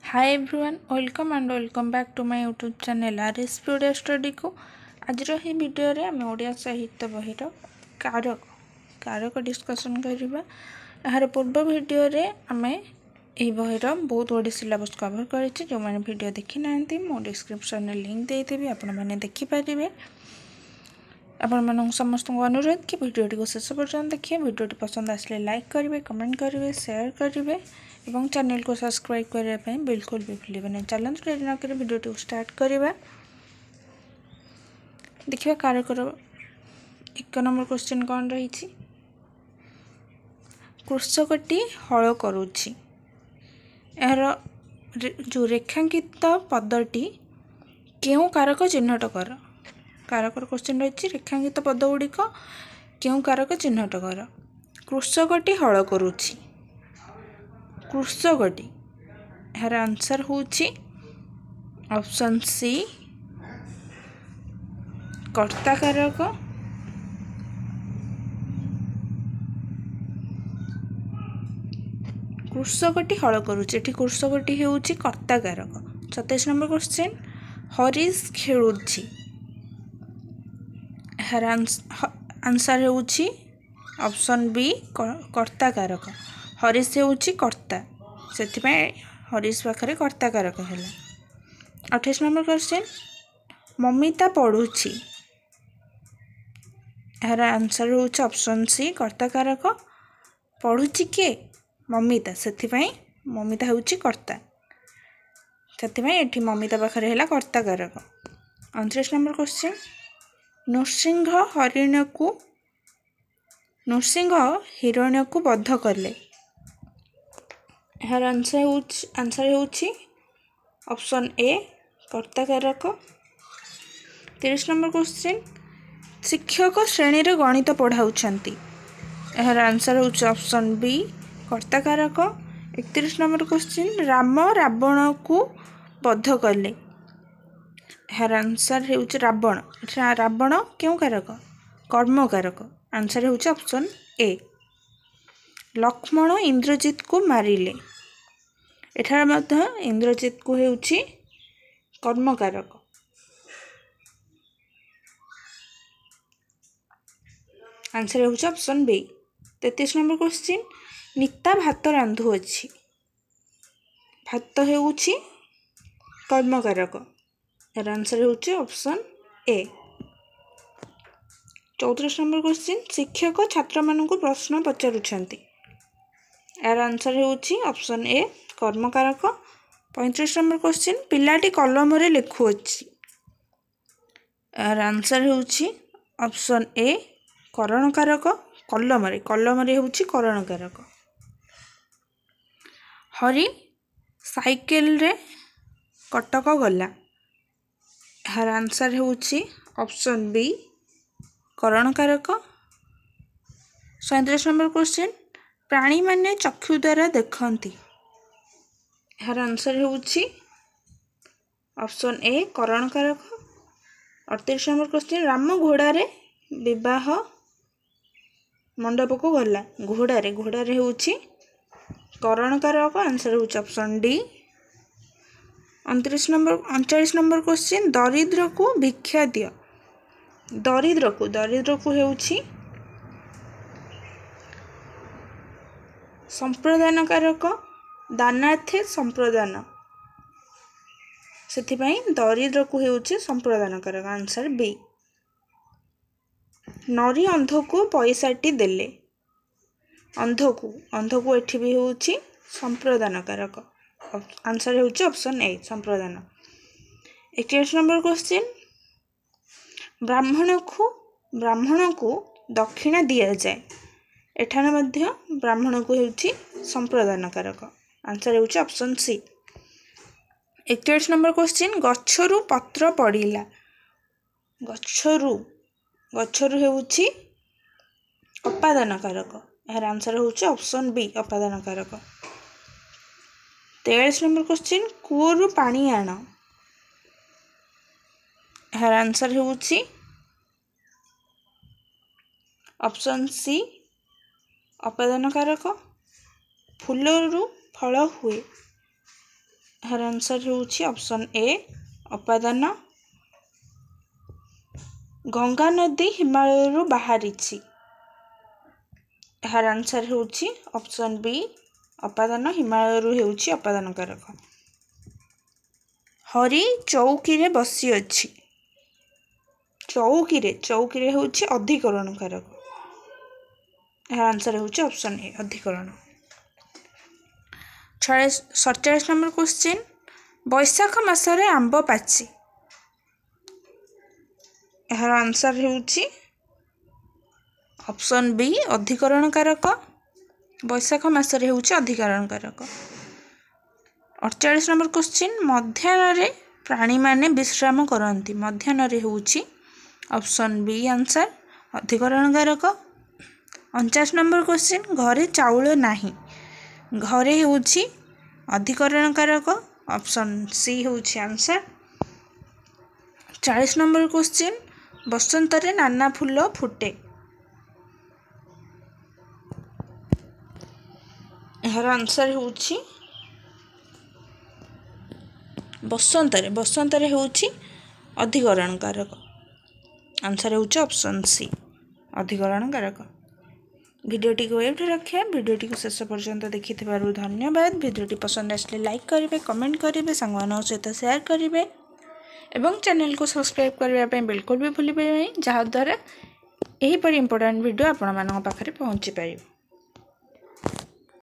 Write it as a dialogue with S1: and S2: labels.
S1: Hi everyone welcome and welcome back to my YouTube channel RSP Odia study को। आज ही video रे आम ओडिया साहित्य बहीर कारक कारक डिस्कसन करबा। यार पूर्व वीडियो रे आम यही बहीर बहुत गुड़े सिलेबस कवर करें। जो मैंने वीडियो देखी ना मो डिस्क्रिप्शन में लिंक देदेवि आपण मैंने देखिपारे। आपण समस्त अनुरोध कि वीडियोटी को शेष पर्यटन देखिए। वीडियोटी पसंद आसले लाइक करेंगे, कमेंट करेंगे, शेयर करेंगे और चैनल को सब्सक्राइब करने बिल्कुल भी भूलें। चलते डेरी नक वीडियोटी को स्टार्ट करवा। देखिए कारकर एक नंबर क्वेश्चन कौन रही। कृषकटी हल करुछि यार जो रेखांकित पदटी क्यों कारक चिन्हट कर। कारकर क्वेश्चन रही रेखांकित पद गुड़िक क्यों कारक चिन्हट कर। कृषकटी हल करुछि कृषकटी यार आंसर होछि ऑप्शन सी कर्ता कारक। कृषकटी हल करुछि एठी कृषकटी हेउछि कर्ता कारक। 27 नंबर क्वेश्चन हरीश खेलुछि यार आंसर होछि ऑप्शन बी कर्ता कारक। हरीश होछि कर्ता से हरीश पाखरे कर्ता कारक है। 28 नंबर क्वेश्चन ममिता पढ़ुछि यार आंसर होछि ऑप्शन सी कर्ता कारक। पढ़ुछि किए ममिता से ममिता होछि कर्ता से एठी ममिता पाखरे हैला कर्ता कारक। 29 नंबर क्वेश्चन नृसिंह हिरण्य को बद्ध कले यार आंसर होछि ऑप्शन ए कर्ता कारक। 30 नंबर क्वेश्चन शिक्षक श्रेणी रे गणित पढ़ाउछंती यार आंसर होछि ऑप्शन बी कर्ता कारक। 31 नंबर क्वेश्चन राम रावण को बद्ध कले यार आंसर होछि रावण। रावण क्यों कारक कर्म कारक। आंसर होछि ऑप्शन ए। लक्ष्मण इंद्रजित को मारिले एठार मध्य इंद्रजित को हेउछि कर्म कारक। आंसर होछि option B. 33 number question Nita भात रांधु अछि भात हेउछि कर्म कारक। यार आंसर होछि ऑप्शन ए। 34 नंबर क्वेश्चन शिक्षक छात्र मानक प्रश्न पचारुछंती यार आंसर होछि ऑप्शन ए कर्म कारक। 35 नंबर क्वेश्चन पिलाटी कलम रे लिखुअछि यार आंसर होछि ऑप्शन ए करण कारक। कलम रे होछि करण कारक। हरि साइकेल रे कटक गला यार आंसर होछि ऑप्शन बी करण कारक। 37 नंबर क्वेश्चन प्राणी माने चक्षु द्वारा देखती यार आंसर होछि ऑप्शन ए करण कारक। 38 नंबर क्वेश्चन राम घोड़ा रे विवाह मंडप को गला घोड़ारे होछि करण कारक। आंसर होछि ऑप्शन डी। 39 नंबर क्वेश्चन दरिद्र को भिक्षा दियो दरिद्र को हेउछि संप्रदान कारक दानार्थे संप्रदान से दरिद्र को हेउछि संप्रदान कारक। Answer B. नरी अंध को पैसाटी देले अंध को एठी भी होछि संप्रदान कारक। आंसर होछि ऑप्शन ए संप्रदान। 41 नंबर क्वेश्चन ब्राह्मण को दक्षिणा दिया जाए एठाने मध्य ब्राह्मण को हेउछि संप्रदान कारक। आंसर होछि ऑप्शन सी। 41 नंबर क्वेश्चन गच्छरु पत्र पड़िला गच्छरु हेउछि अपादान कारक। यार आंसर होछि ऑप्शन बी अपादान कारक। 43 नंबर क्वेश्चन कूअरु पानी आण यार आंसर होछि ऑप्शन सी अपादान कारक। फूलरू फल हुए ଏହାର ଆନ୍ସର୍ ହେଉଛି ଅପସନ୍ ଏ ଅପାଦାନ। ଗଙ୍ଗା ନଦୀ ହିମାଳୟରୁ ବାହାରିଛି। ଏହାର ଆନ୍ସର୍ ହେଉଛି ଅପସନ୍ ବି ଅପାଦାନ। ହିମାଳୟରୁ ହେଉଛି ଅପାଦାନ କାରକ। ହରି ଚଉକିରେ ବସିଅଛି। ଚଉକିରେ ହେଉଛି ଅଧିକରଣ କାରକ। ଏହାର ଆନ୍ସର୍ ହେଉଛି ଅପସନ୍ ଏ ଅଧିକରଣ। 47 ନମ୍ବର କ୍ୱେଶ୍ଚିନ୍ ବୈଶାଖ ମାସରେ ଆମ୍ବ ପାଚେ। ଏହାର ଆନ୍ସର୍ ହେଉଛି ଅପସନ୍ ବି ଅଧିକରଣ କାରକ। ବୈଶାଖ ମାସରେ ହେଉଛି ଅଧିକରଣ କାରକ। 48 ନମ୍ବର କ୍ୱେଶ୍ଚିନ୍ ମଧ୍ୟାହ୍ନରେ ପ୍ରାଣୀମାନେ ବିଶ୍ରାମ କରନ୍ତି। ମଧ୍ୟାହ୍ନରେ ହେଉଛି ଅପସନ୍ ବି ଆନ୍ସର୍ ଅଧିକରଣ କାରକ। 49 ନମ୍ବର କ୍ୱେଶ୍ଚିନ୍ ଘରେ ଚାଉଳ ନାହିଁ। ଘରେ ହେଉଛି ଅଧିକରଣ କାରକ। ଅପସନ୍ ସି ହେଉଛି ଆନ୍ସର୍। 40 ନମ୍ବର କ୍ୱେଶ୍ଚିନ୍ ବସନ୍ତରେ ନାନା ଫୁଲ ଫୁଟେ। ଏହାର ଆନ୍ସର୍ ହେଉଛି ବସନ୍ତରେ ହେଉଛି ଅଧିକରଣ କାରକ। ଆନ୍ସର୍ ହେଉଛି ଅପସନ୍ ସି ଅଧିକରଣ କାରକ। ଭିଡ଼ିଓଟିକୁ ଏଇଠି ରଖିବା। ଭିଡ଼ିଓଟିକୁ ଶେଷ ପର୍ଯ୍ୟନ୍ତ ଦେଖିଥିବାରୁ ଧନ୍ୟବାଦ। ଭିଡ଼ିଓଟି ପସନ୍ଦ ଆସିଲେ ଲାଇକ୍ କରିବେ, କମେଣ୍ଟ କରିବେ, ସାଙ୍ଗମାନଙ୍କ ସହିତ ସେୟାର କରିବେ ଏବଂ ଚ୍ୟାନେଲକୁ ସବସ୍କ୍ରାଇବ୍ କରିବା ପାଇଁ ବିଲକୁଲ ବି ଭୁଲିବେ ନାହିଁ, ଯାହାଦ୍ୱାରା ଏହିପରି ଇମ୍ପୋର୍ଟାଣ୍ଟ ଭିଡ଼ିଓ ଆପଣମାନଙ୍କ ପାଖରେ ପହଞ୍ଚି ପାରିବ।